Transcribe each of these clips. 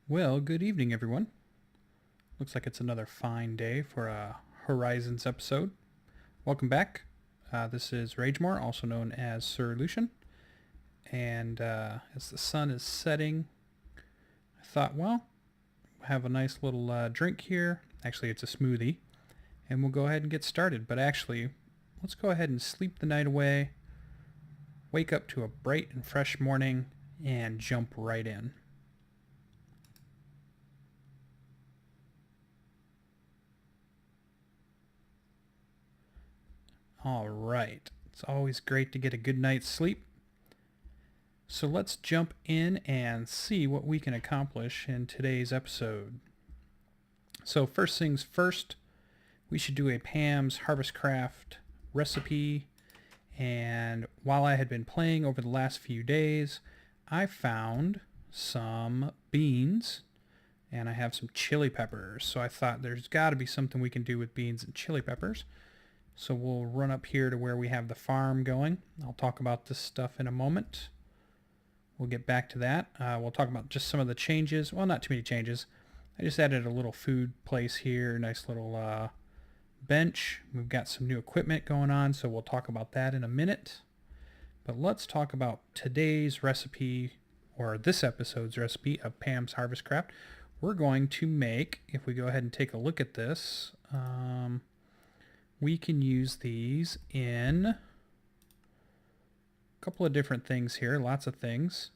Well, good evening, everyone. Looks like it's another fine day for a Horizons episode. Welcome back. This is Ragemore, also known as SirLucien. And as the sun is setting, I thought, well, have a nice little drink here. Actually, it's a smoothie. And we'll go ahead and get started. But actually, let's go ahead and sleep the night away, wake up to a bright and fresh morning, and jump right in. All right. It's always great to get a good night's sleep. So let's jump in and see what we can accomplish in today's episode. So first things first, we should do a Pam's HarvestCraft recipe. And while I had been playing over the last few days, I found some beans and I have some chili peppers. So I thought there's got to be something we can do with beans and chili peppers. So we'll run up here to where we have the farm going. I'll talk about this stuff in a moment. We'll get back to that. We'll talk about just some of the changes. Well, not too many changes. I just added a little food place here, nice little bench. We've got some new equipment going on, so we'll talk about that in a minute. But let's talk about today's recipe, or this episode's recipe of Pam's HarvestCraft. We're going to make, if we go ahead and take a look at this, we can use these in a couple of different things here, lots of things.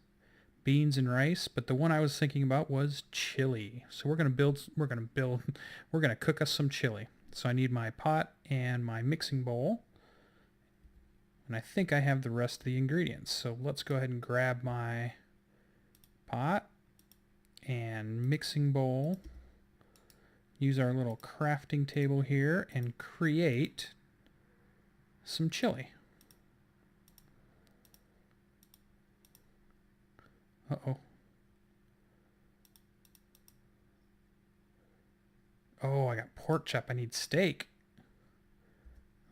Beans and rice, but the one I was thinking about was chili. So we're going to cook us some chili. So I need my pot and my mixing bowl. And I think I have the rest of the ingredients. So let's go ahead and grab my pot and mixing bowl. Use our little crafting table here and create some chili. Uh-oh. Oh, I got pork chop. I need steak.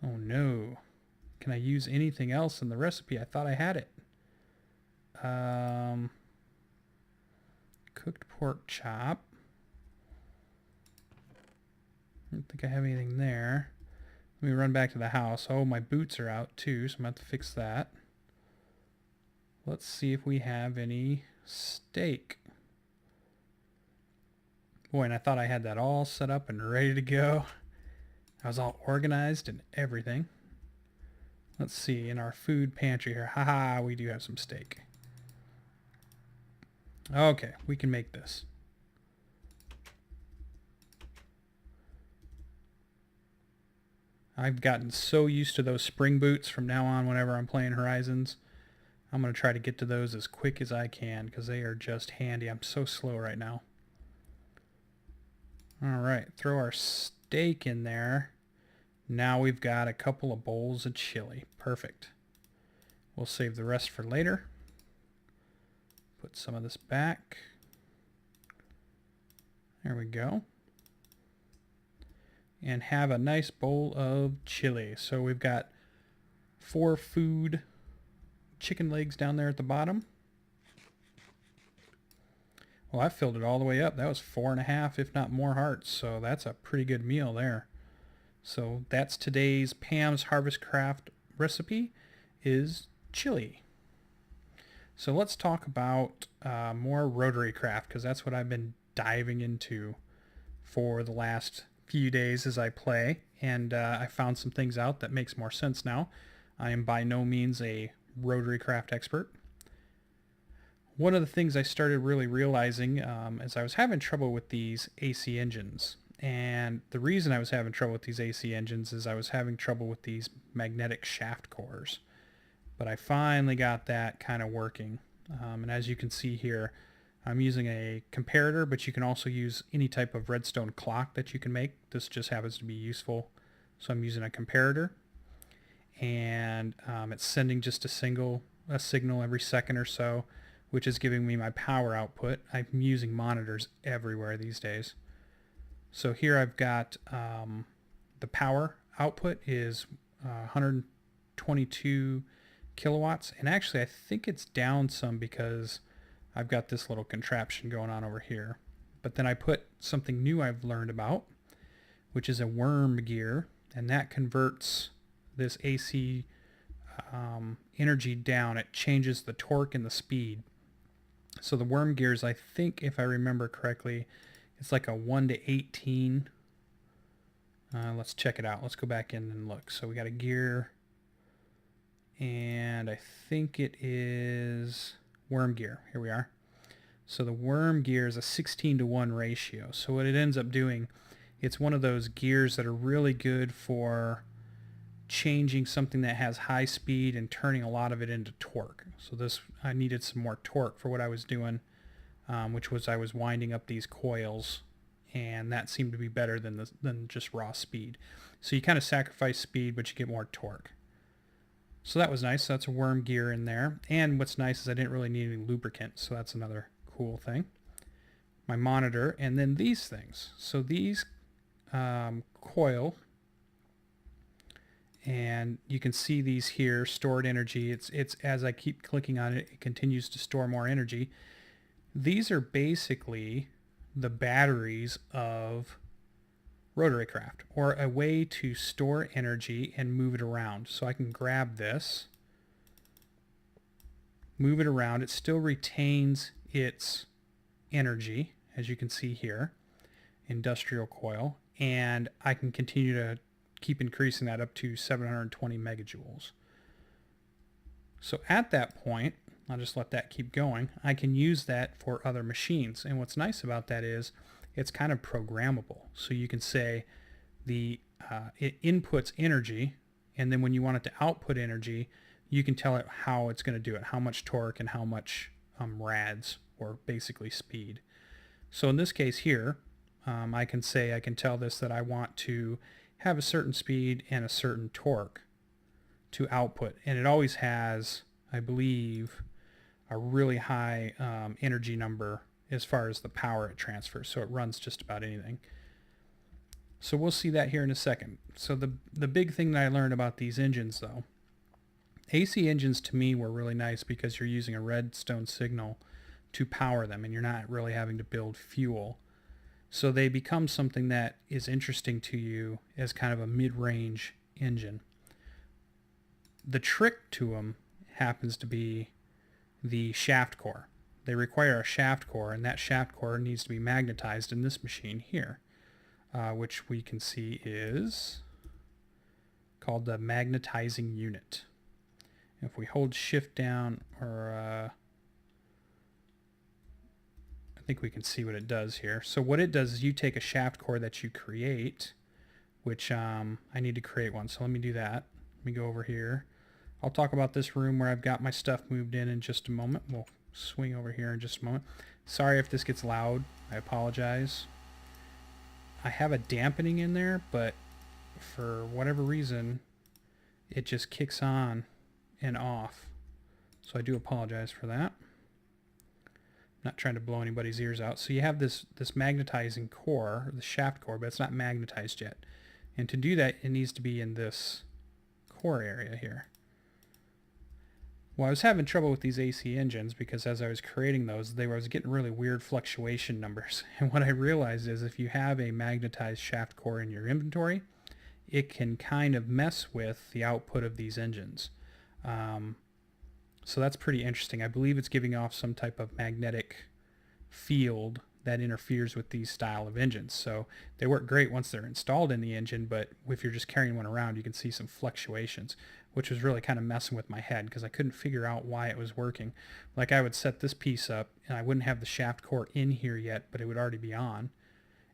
Oh no. Can I use anything else in the recipe? I thought I had it. Cooked pork chop. I don't think I have anything there. Let me run back to the house. Oh, my boots are out too, so I'm going to have to fix that. Let's see if we have any steak. Boy, and I thought I had that all set up and ready to go. I was all organized and everything. Let's see, in our food pantry here. Haha, we do have some steak. Okay, we can make this. I've gotten so used to those spring boots from now on whenever I'm playing Horizons. I'm going to try to get to those as quick as I can because they are just handy. I'm so slow right now. All right, throw our steak in there. Now we've got a couple of bowls of chili. Perfect. We'll save the rest for later. Put some of this back. There we go. And have a nice bowl of chili. So we've got 4 food chicken legs down there at the bottom. Well, I filled it all the way up. That was 4.5, if not more hearts. So that's a pretty good meal there. So that's today's Pam's HarvestCraft recipe is chili. So let's talk about more RotaryCraft because that's what I've been diving into for the last few days as I play, and I found some things out that makes more sense now. I am by no means a RotaryCraft expert. One of the things I started really realizing is I was having trouble with these AC engines, and the reason I was having trouble with these AC engines is I was having trouble with these magnetic shaft cores, but I finally got that kind of working, and as you can see here, I'm using a comparator, but you can also use any type of redstone clock that you can make. This just happens to be useful. So I'm using a comparator, and it's sending just a signal every second or so, which is giving me my power output. I'm using monitors everywhere these days. So here I've got the power output is 122 kilowatts, and actually I think it's down some because I've got this little contraption going on over here. But then I put something new I've learned about, which is a worm gear, and that converts this AC energy down. It changes the torque and the speed. So the worm gears, I think if I remember correctly, it's like a 1 to 18. Let's check it out. Let's go back in and look. So we got a gear, and I think it is worm gear. Here we are. So the worm gear is a 16 to 1 ratio. So what it ends up doing, it's one of those gears that are really good for changing something that has high speed and turning a lot of it into torque. So this, I needed some more torque for what I was doing, which was I was winding up these coils, and that seemed to be better than just raw speed. So you kind of sacrifice speed, but you get more torque. So that was nice. So that's a worm gear in there. And what's nice is I didn't really need any lubricant, so that's another cool thing. My monitor, and then these things. So these coil, and you can see these here, stored energy. It's as I keep clicking on it, it continues to store more energy. These are basically the batteries of RotaryCraft, or a way to store energy and move it around. So I can grab this, move it around. It still retains its energy, as you can see here, industrial coil, and I can continue to keep increasing that up to 720 megajoules. So at that point, I'll just let that keep going. I can use that for other machines, and what's nice about that is it's kind of programmable. So you can say it inputs energy, and then when you want it to output energy, you can tell it how it's going to do it, how much torque and how much rads, or basically speed. So in this case here, I can tell this that I want to have a certain speed and a certain torque to output, and it always has, I believe, a really high energy number as far as the power it transfers, so it runs just about anything. So we'll see that here in a second. So the big thing that I learned about these engines, though, AC engines to me were really nice because you're using a redstone signal to power them, and you're not really having to build fuel. So they become something that is interesting to you as kind of a mid-range engine. The trick to them happens to be the shaft core. They require a shaft core, and that shaft core needs to be magnetized in this machine here, which we can see is called the magnetizing unit. If we hold shift down, or I think we can see what it does here. So what it does is you take a shaft core that you create, which I need to create one. So let me do that. Let me go over here. I'll talk about this room where I've got my stuff moved in just a moment. We'll swing over here in just a moment. Sorry if this gets loud. I apologize. I have a dampening in there, but for whatever reason, it just kicks on and off. So I do apologize for that. Not trying to blow anybody's ears out. So you have this magnetizing core, the shaft core, but it's not magnetized yet. And to do that, it needs to be in this core area here. Well, I was having trouble with these AC engines because as I was creating those, I was getting really weird fluctuation numbers. And what I realized is if you have a magnetized shaft core in your inventory, it can kind of mess with the output of these engines. So that's pretty interesting. I believe it's giving off some type of magnetic field that interferes with these style of engines. So they work great once they're installed in the engine, but if you're just carrying one around, you can see some fluctuations, which was really kind of messing with my head because I couldn't figure out why it was working. Like I would set this piece up and I wouldn't have the shaft core in here yet, but it would already be on.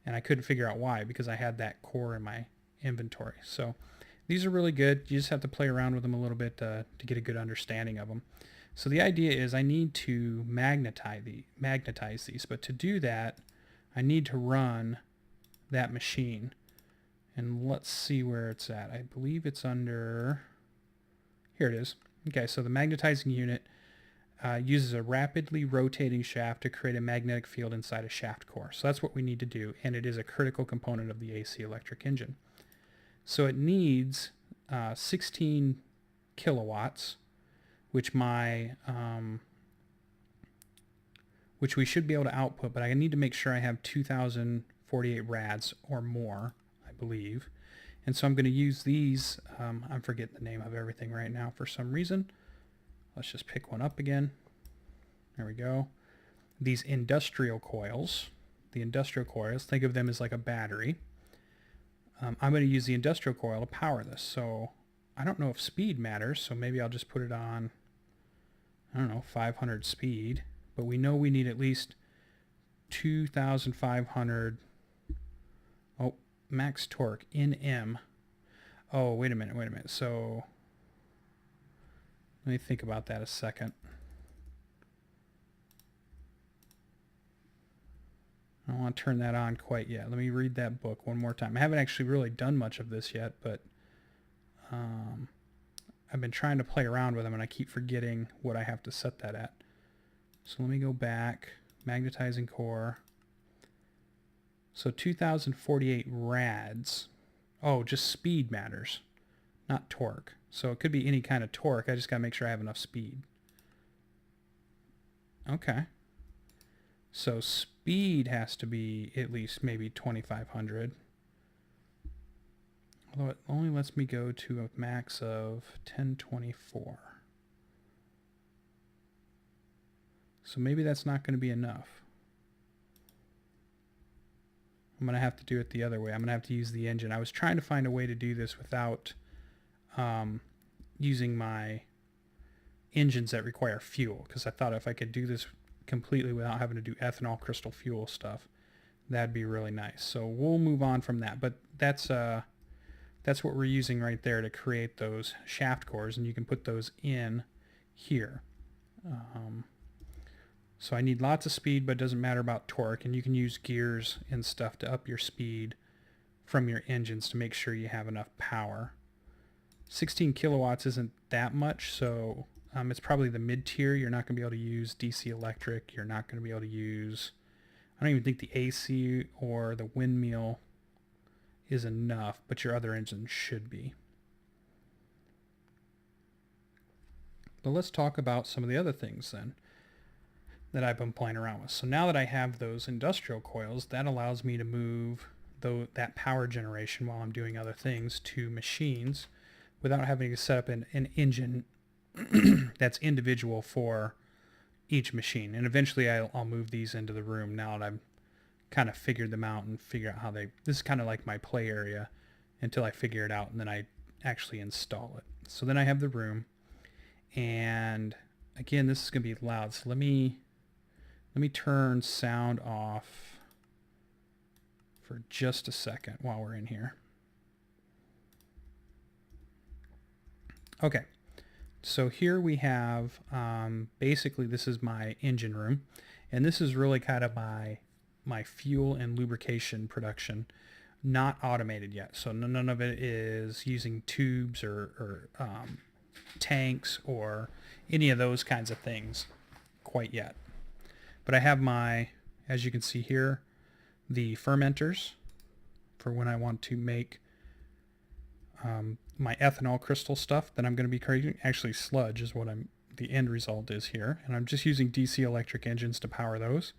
And I couldn't figure out why because I had that core in my inventory. So these are really good. You just have to play around with them a little bit to get a good understanding of them. So the idea is I need to magnetize these, but to do that, I need to run that machine. And let's see where it's at. I believe it's under, here it is. Okay, so the magnetizing unit uses a rapidly rotating shaft to create a magnetic field inside a shaft core. So that's what we need to do, and it is a critical component of the AC electric engine. So it needs 16 kilowatts, which my which we should be able to output, but I need to make sure I have 2048 rads or more, I believe. And so I'm going to use these. I'm forgetting the name of everything right now for some reason. Let's just pick one up again. There we go. These industrial coils. The industrial coils, think of them as like a battery. I'm going to use the industrial coil to power this. So I don't know if speed matters, so maybe I'll just put it on, I don't know, 500 speed. But we know we need at least 2,500. Oh, max torque in M. Oh, wait a minute. So let me think about that a second. I don't want to turn that on quite yet. Let me read that book one more time. I haven't actually really done much of this yet, but I've been trying to play around with them, and I keep forgetting what I have to set that at. So let me go back. Magnetizing core. So 2048 rads. Oh, just speed matters, not torque. So it could be any kind of torque. I just got to make sure I have enough speed. Okay. So speed has to be at least maybe 2,500. Although it only lets me go to a max of 1024. So maybe that's not going to be enough. I'm going to have to do it the other way. I'm going to have to use the engine. I was trying to find a way to do this without using my engines that require fuel, because I thought if I could do this completely without having to do ethanol crystal fuel stuff, that'd be really nice. So we'll move on from that. But that's what we're using right there to create those shaft cores, and you can put those in here. So I need lots of speed, but it doesn't matter about torque, and you can use gears and stuff to up your speed from your engines to make sure you have enough power. 16 kilowatts isn't that much, so it's probably the mid-tier. You're not going to be able to use DC electric. You're not going to be able to use, I don't even think the AC or the windmill is enough, but your other engines should be. But let's talk about some of the other things then that I've been playing around with. So now that I have those industrial coils, that allows me to move that power generation while I'm doing other things to machines without having to set up an engine that's individual for each machine. And eventually I'll move these into the room now that I've kind of figured them out and figure out how this is kind of like my play area until I figure it out, and then I actually install it. So then I have the room, and again, this is going to be loud. So let me turn sound off for just a second while we're in here. Okay, so here we have, basically this is my engine room, and this is really kind of my fuel and lubrication production, not automated yet. So none of it is using tubes or tanks or any of those kinds of things quite yet. But I have my, as you can see here, the fermenters for when I want to make my ethanol crystal stuff that I'm going to be creating. Actually, sludge is what the end result is here. And I'm just using DC electric engines to power those.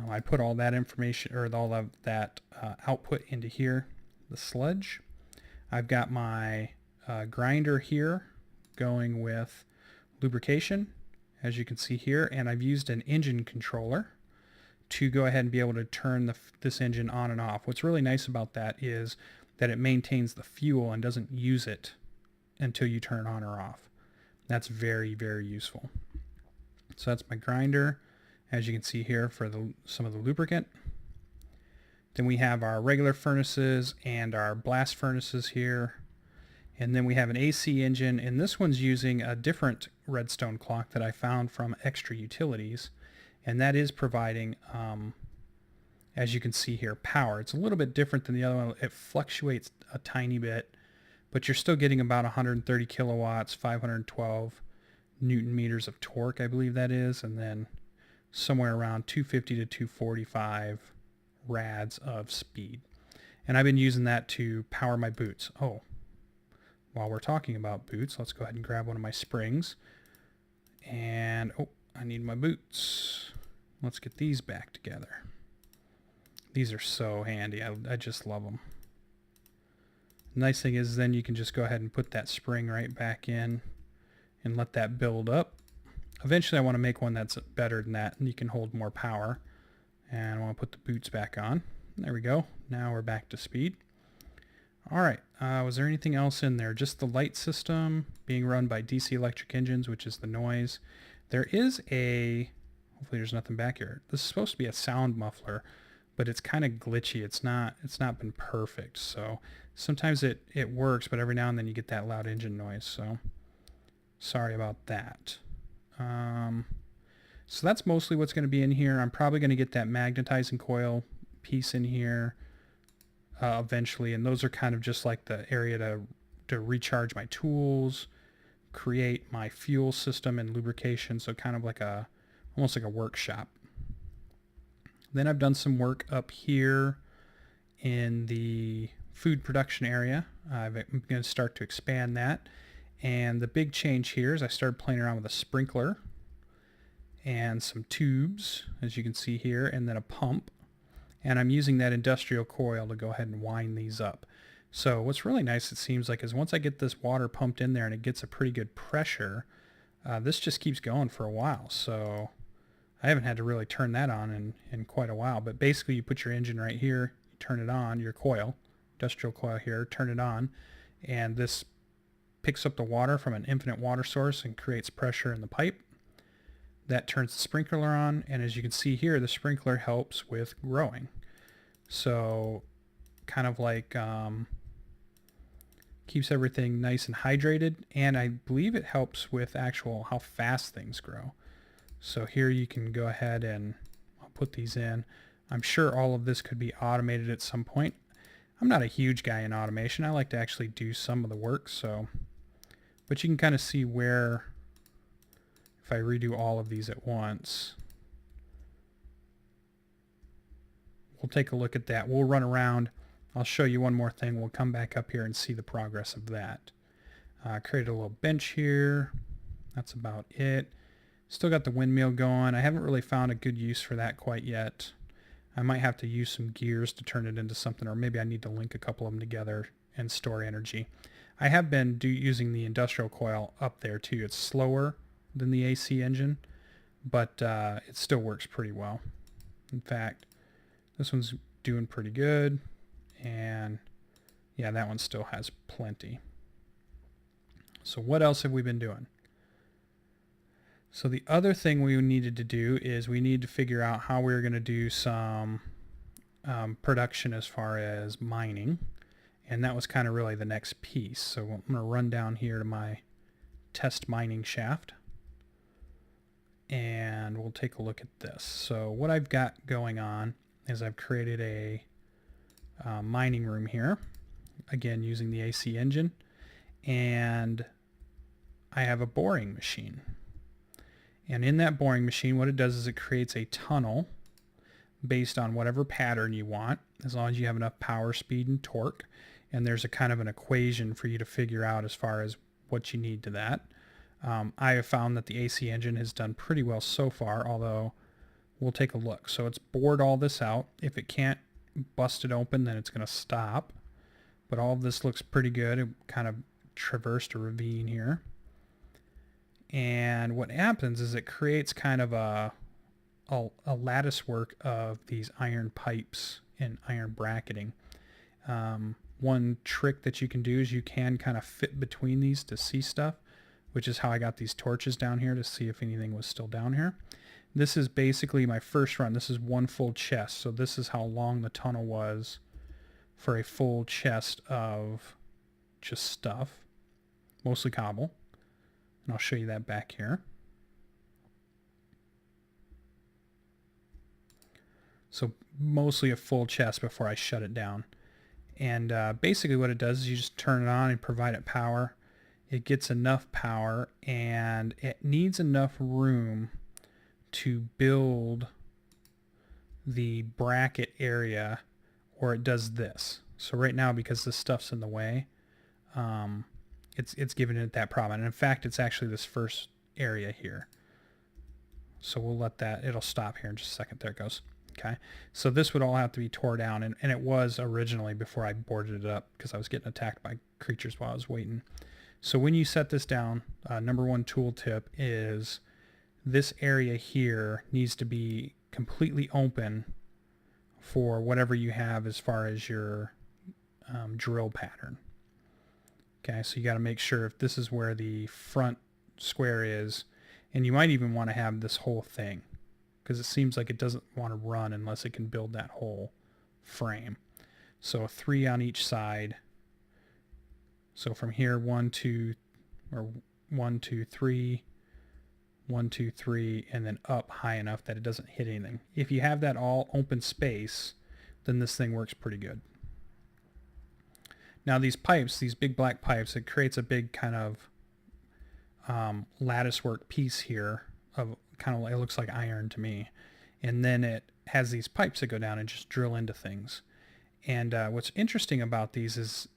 I put all that information, or all of that output into here, the sludge. I've got my grinder here going with lubrication, as you can see here, and I've used an engine controller to go ahead and be able to turn this engine on and off. What's really nice about that is that it maintains the fuel and doesn't use it until you turn it on or off. That's very, very useful. So that's my grinder, as you can see here, for some of the lubricant. Then we have our regular furnaces and our blast furnaces here. And then we have an AC engine, and this one's using a different redstone clock that I found from Extra Utilities, and that is providing, as you can see here, power. It's a little bit different than the other one. It fluctuates a tiny bit, but you're still getting about 130 kilowatts, 512 Newton meters of torque, I believe that is, and then somewhere around 250 to 245 rads of speed. And I've been using that to power my boots. Oh, while we're talking about boots, let's go ahead and grab one of my springs. And I need my boots. Let's get these back together. These are so handy. I just love them. Nice thing is then you can just go ahead and put that spring right back in and let that build up. Eventually I want to make one that's better than that and you can hold more power. And I want to put the boots back on. There we go. Now we're back to speed. All right. Was there anything else in there? Just the light system being run by DC electric engines, which is the noise. There is a, hopefully there's nothing back here. This is supposed to be a sound muffler, but it's kind of glitchy. It's not been perfect. So sometimes it works, but every now and then you get that loud engine noise. So sorry about that. So that's mostly what's going to be in here. I'm probably going to get that magnetizing coil piece in here eventually, and those are kind of just like the area to recharge my tools, create my fuel system and lubrication, so kind of like almost like a workshop. Then I've done some work up here in the food production area. I'm going to start to expand that. And the big change here is I started playing around with a sprinkler and some tubes, as you can see here, and then a pump. And I'm using that industrial coil to go ahead and wind these up. So what's really nice, it seems like, is once I get this water pumped in there and it gets a pretty good pressure, this just keeps going for a while. So I haven't had to really turn that on in quite a while. But basically you put your engine right here, you turn it on, your coil, industrial coil here, turn it on, and this picks up the water from an infinite water source and creates pressure in the pipe. That turns the sprinkler on, and as you can see here, the sprinkler helps with growing. So kind of like keeps everything nice and hydrated, and I believe it helps with actual how fast things grow. So here you can go ahead and I'll put these in. I'm sure all of this could be automated at some point. I'm not a huge guy in automation. I like to actually do some of the work, so but you can kind of see where, if I redo all of these at once, we'll take a look at that. We'll run around. I'll show you one more thing. We'll come back up here and see the progress of that. Created a little bench here. That's about it. Still got the windmill going. I haven't really found a good use for that quite yet. I might have to use some gears to turn it into something, or maybe I need to link a couple of them together and store energy. I have been using the industrial coil up there too. It's slower than the AC engine, but it still works pretty well. In fact, this one's doing pretty good, and yeah, that one still has plenty. So what else have we been doing? So the other thing we needed to do is we need to figure out how we're going to do some production as far as mining. And that was kind of really the next piece. So I'm going to run down here to my test mining shaft. And we'll take a look at this. So what I've got going on is I've created a mining room here. Again, using the AC engine. And I have a boring machine. And in that boring machine, what it does is it creates a tunnel based on whatever pattern you want, as long as you have enough power, speed, and torque. And there's a kind of an equation for you to figure out as far as what you need to that. I have found that the AC engine has done pretty well so far, although we'll take a look. So it's bored all this out. If it can't bust it open, then it's going to stop. But all of this looks pretty good. It kind of traversed a ravine here. And what happens is it creates kind of a lattice work of these iron pipes and iron bracketing. One trick that you can do is you can kind of fit between these to see stuff, which is how I got these torches down here to see if anything was still down here. This is basically my first run. This is one full chest. So this is how long the tunnel was for a full chest of just stuff, mostly cobble. And I'll show you that back here. So mostly a full chest before I shut it down. And basically what it does is you just turn it on and provide it power. It gets enough power and it needs enough room to build the bracket area, or it does this. So right now, because this stuff's in the way, it's giving it that problem. And in fact, it's actually this first area here. So we'll let that, it'll stop here in just a second. There it goes. Okay, so this would all have to be tore down, and it was originally before I boarded it up because I was getting attacked by creatures while I was waiting. So when you set this down, number one tool tip is this area here needs to be completely open for whatever you have as far as your drill pattern. Okay, so you got to make sure if this is where the front square is, and you might even want to have this whole thing, because it seems like it doesn't want to run unless it can build that whole frame. So 3 on each side. So from here, 1, 2, 3, 1, 2, 3, and then up high enough that it doesn't hit anything. If you have that all open space, then this thing works pretty good. Now these pipes, these big black pipes, it creates a big kind of lattice work piece here of kind of, it looks like iron to me. And then it has these pipes that go down and just drill into things. And what's interesting about these is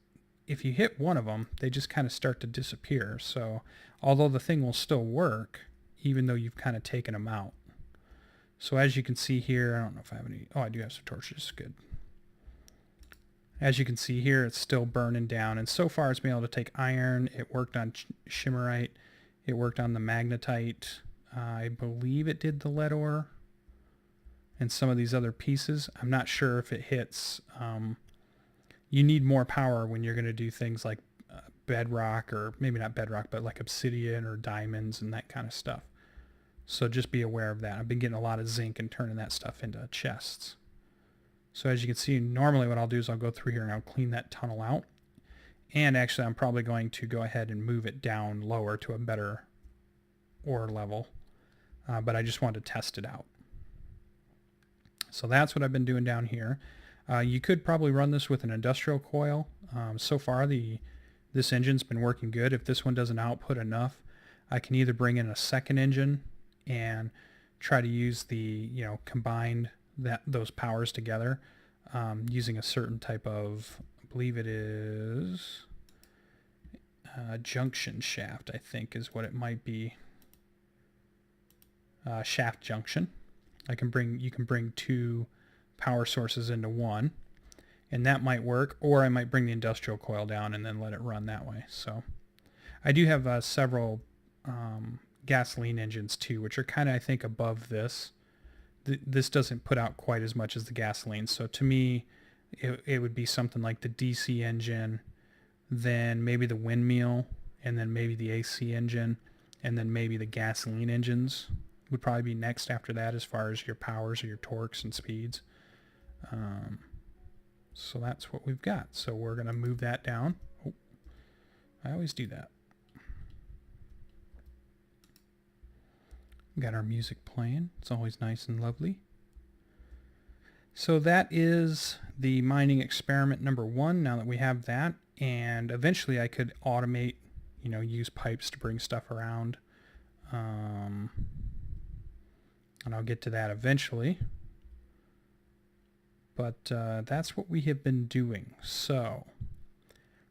if you hit one of them, they just kind of start to disappear. So although the thing will still work, even though you've kind of taken them out. So as you can see here, I don't know if I have any, oh, I do have some torches, good. As you can see here, it's still burning down, and so far it's been able to take iron. It worked on shimmerite. It worked on the magnetite. I believe it did the lead ore and some of these other pieces. I'm not sure if it hits. You need more power when you're going to do things like bedrock, or maybe not bedrock, but like obsidian or diamonds and that kind of stuff. So just be aware of that. I've been getting a lot of zinc and turning that stuff into chests. So as you can see, normally what I'll do is I'll go through here and I'll clean that tunnel out. And actually I'm probably going to go ahead and move it down lower to a better ore level. But I just wanted to test it out. So that's what I've been doing down here. You could probably run this with an industrial coil. So far this engine's been working good. If this one doesn't output enough, I can either bring in a second engine and try to use the, combined those powers together using a certain type of, I believe it is junction shaft, I think is what it might be. Shaft junction. You can bring 2 power sources into one, and that might work, or I might bring the industrial coil down and then let it run that way. So I do have several gasoline engines too, which are kind of, I think, above this. This doesn't put out quite as much as the gasoline. So to me, it would be something like the DC engine, then maybe the windmill, and then maybe the AC engine, and then maybe the gasoline engines would probably be next after that as far as your powers or your torques and speeds. So that's what we've got. So we're going to move that down. Oh, I always do that. Got our music playing. It's always nice and lovely. So that is the mining experiment number 1. Now that we have that, and eventually I could automate, use pipes to bring stuff around. And I'll get to that eventually. But that's what we have been doing. So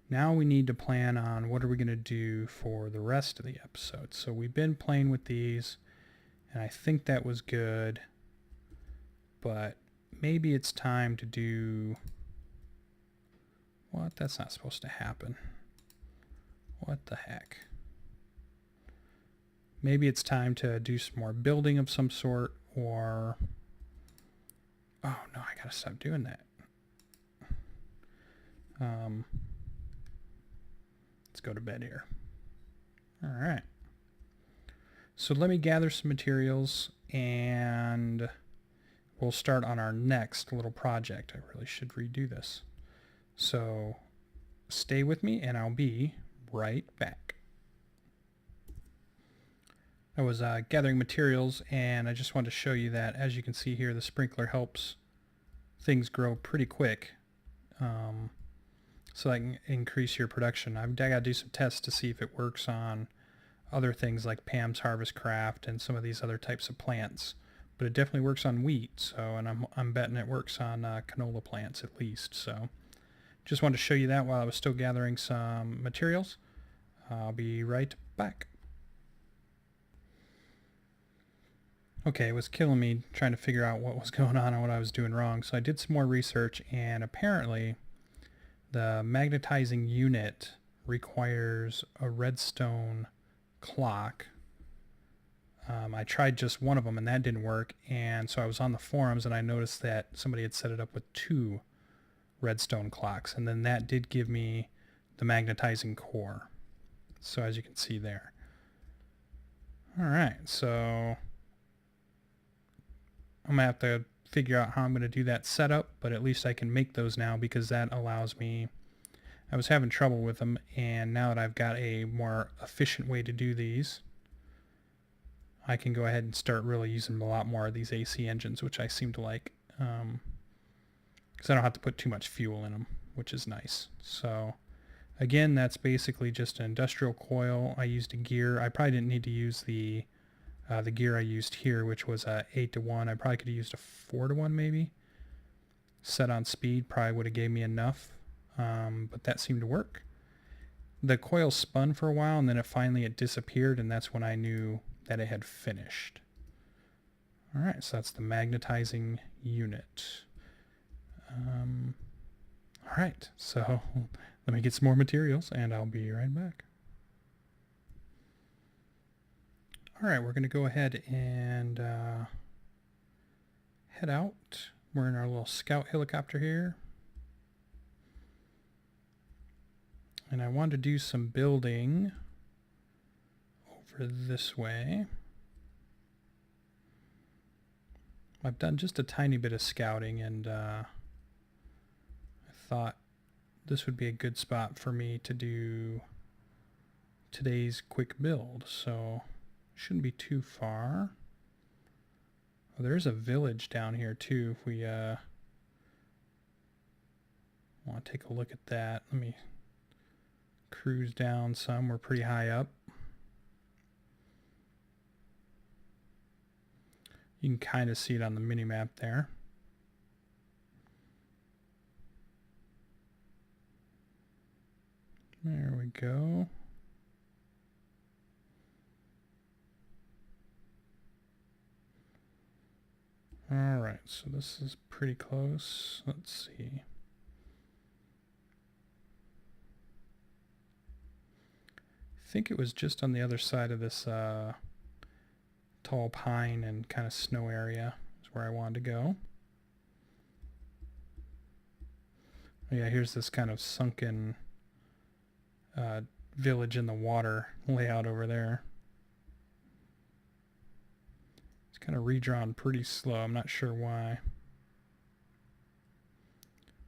now we need to plan on what are we going to do for the rest of the episode. So we've been playing with these, and I think that was good, but maybe it's time to do... What? That's not supposed to happen. What the heck? Maybe it's time to do some more building of some sort, or... Oh no, I gotta stop doing that. Let's go to bed here. All right. So let me gather some materials, and we'll start on our next little project. I really should redo this. So stay with me, and I'll be right back. I was gathering materials, and I just wanted to show you that, as you can see here, the sprinkler helps things grow pretty quick, so that can increase your production. I've got to do some tests to see if it works on other things like Pam's RotaryCraft and some of these other types of plants, but it definitely works on wheat. So, and I'm betting it works on canola plants at least. So, just wanted to show you that while I was still gathering some materials. I'll be right back. Okay, it was killing me trying to figure out what was going on and what I was doing wrong. So I did some more research, and apparently the magnetizing unit requires a redstone clock. I tried just one of them and that didn't work, and so I was on the forums and I noticed that somebody had set it up with 2 redstone clocks, and then that did give me the magnetizing core. So as you can see there. Alright, so I'm going to have to figure out how I'm going to do that setup, but at least I can make those now because that allows me... I was having trouble with them, and now that I've got a more efficient way to do these, I can go ahead and start really using a lot more of these AC engines, which I seem to like, because I don't have to put too much fuel in them, which is nice. So again, that's basically just an industrial coil. I used a gear. I probably didn't need to use the gear I used here, which was a 8-to-1. I probably could have used a 4-to-1 maybe. Set on speed probably would have gave me enough, but that seemed to work. The coil spun for a while, and then it disappeared, and that's when I knew that it had finished. Alright, so that's the magnetizing unit. Alright, so let me get some more materials, and I'll be right back. Alright, we're going to go ahead and head out. We're in our little scout helicopter here. And I want to do some building over this way. I've done just a tiny bit of scouting, and I thought this would be a good spot for me to do today's quick build, so shouldn't be too far. Oh, there's a village down here too. If we want to take a look at that, let me cruise down some. We're pretty high up. You can kind of see it on the mini map there. There we go. All right, so this is pretty close. Let's see. I think it was just on the other side of this tall pine and kind of snow area is where I wanted to go. Oh yeah, here's this kind of sunken village in the water layout over there. It's kind of redrawn pretty slow. I'm not sure why.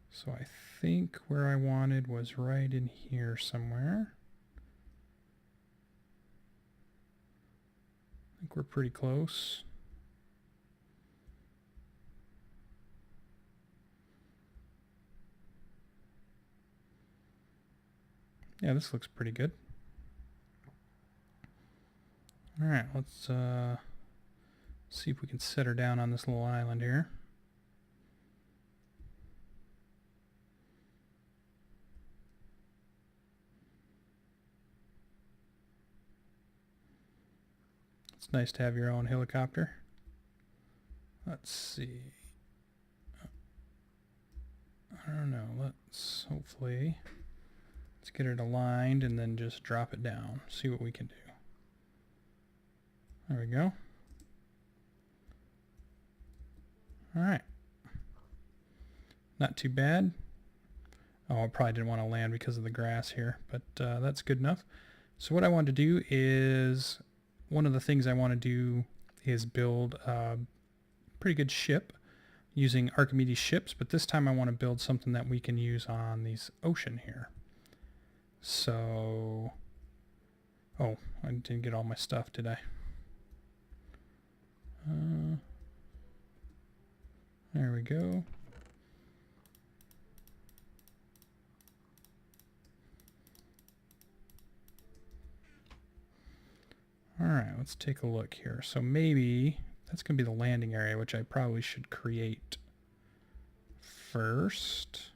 So I think where I wanted was right in here somewhere. I think we're pretty close. Yeah, this looks pretty good. All right, let's see if we can set her down on this little island here. It's nice to have your own helicopter. Let's see. I don't know. Let's hopefully let's get it aligned and then just drop it down. See what we can do. There we go. All right. Not too bad. Oh, I probably didn't want to land because of the grass here, but that's good enough. So what I want to do is, one of the things I want to do is build a pretty good ship using Archimedes ships, but this time I want to build something that we can use on these ocean here. So, oh, I didn't get all my stuff, did I? There we go. All right, let's take a look here. So maybe that's going to be the landing area, which I probably should create first.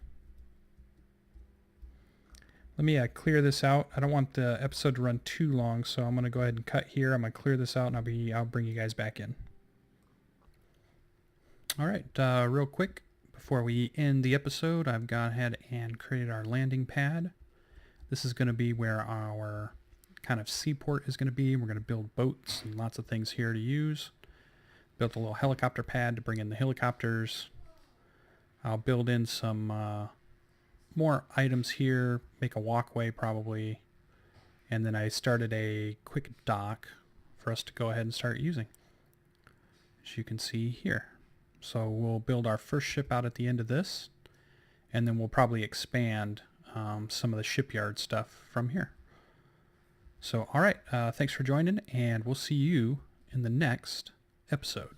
Let me clear this out. I don't want the episode to run too long, so I'm going to go ahead and cut here. I'm going to clear this out, and I'll bring you guys back in. All right, real quick, before we end the episode, I've gone ahead and created our landing pad. This is going to be where our kind of seaport is going to be. We're going to build boats and lots of things here to use. Built a little helicopter pad to bring in the helicopters. I'll build in some more items here, make a walkway probably, and then I started a quick dock for us to go ahead and start using, as you can see here. So we'll build our first ship out at the end of this, and then we'll probably expand some of the shipyard stuff from here. So all right, thanks for joining, and we'll see you in the next episode.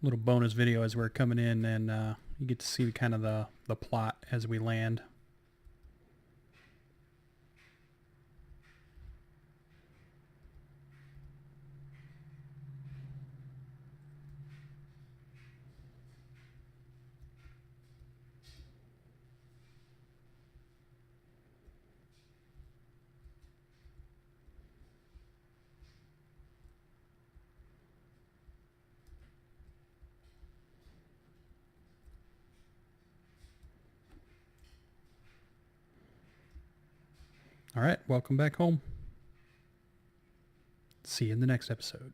Little bonus video as we're coming in, and you get to see kind of the plot as we land. All right, welcome back home. See you in the next episode.